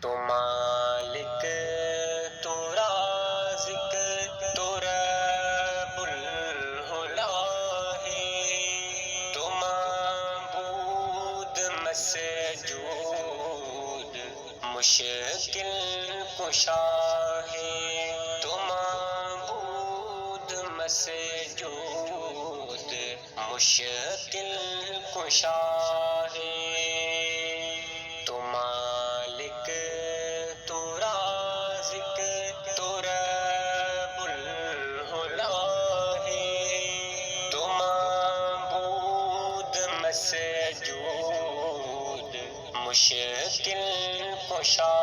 تو مالک تو رازق تو رب العلا ہے، تو معبود مسجود مشکل کشا ہے، تو معبود مسجود مشکل کشا ہے، تو مالک تو رازق تو رب العلا ہے، تو معبود مسجود مشکل کشا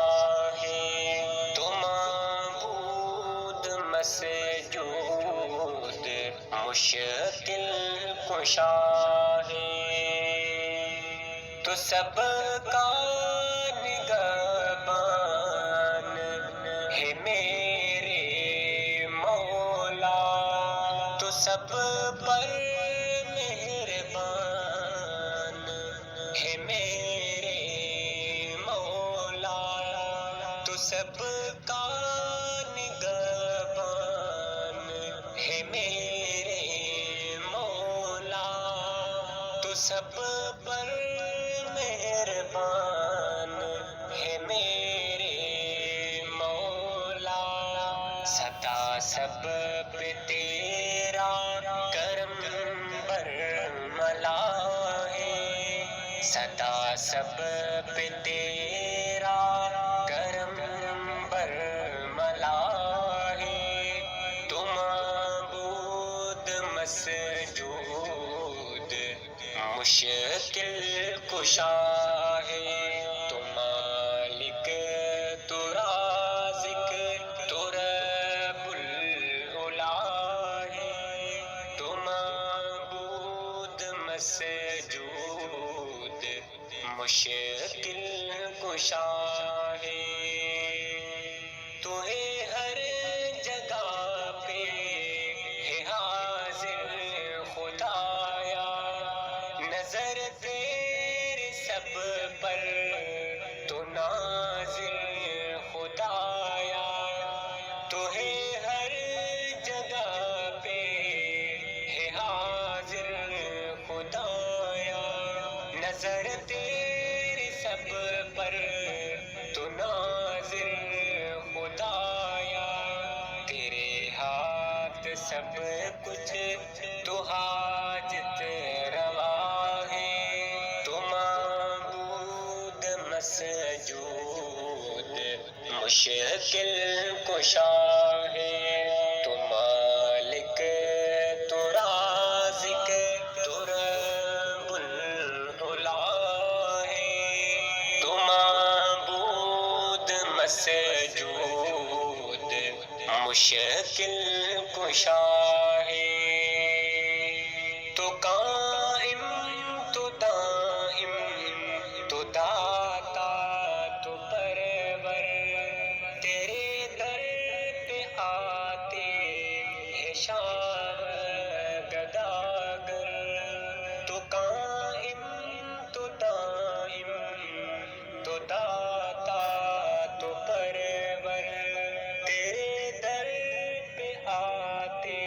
ہے، تو معبود مسجود مشکل کشا ہے، تو سب کا نگہبان ہے میرے مولا، تو سب پر مہربان ہے میرے مولا، تو سب کا نگہبان ہے میرے مولا، تو سب پر مہربان ہے میرے مولا، سدا سب پہ تیرا کرم برملا ہے، سدا سب پہ تیرا کرم برملا ہے، تو معبود مسجود مشکل کشا ہے، تو مالک تو رازق تو رب العلا ہے، تو معبود مسجود مشکل کشا ہے، تو ہے ہر جگہ پہ ہے حاضر خدایا، نظر تیرے سب پر تو ناظر خدایا، تو ہے ہر جگہ پہ ہے حاضر خدایا، نظر تیرے سب پر تو ناظر خدایا، تیرے ہاتھ سب کچھ تو حاجت روا ہے، تو معبود مسجود مشکل کشا ہے، تو مالک تو رازق تو رب العلا ہے، تو معبود مسجود مشکل کشا ہے، تو قائم تو دائم تو داتا تو پرور، تیرے در پہ آتے ہیں شام گداگر، تو قائم تو دائم تو داتا تو پرور، تیرے در پہ آتے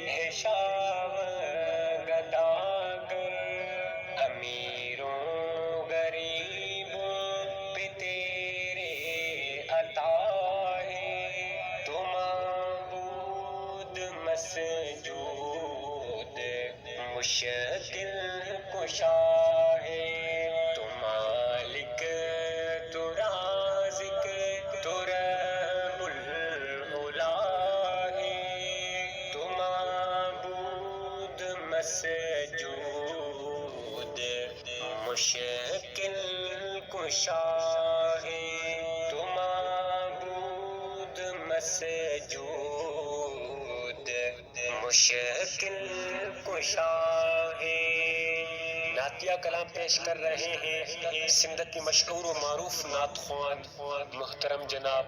ہیں شام گداگر، امیروں غریبوں پہ تیرے عطا ہے، تو معبود مسجود مشکل کشا ہے، تو مالک تو رازق تو رب العلا ہے، تو معبود مسجود مشکل کشا ہے، تو معبود مسجود مشکل کشا ہے۔ نعتیہ کلام پیش کر رہے ہیں سندھ کی مشہور و معروف نعت خوان محترم جناب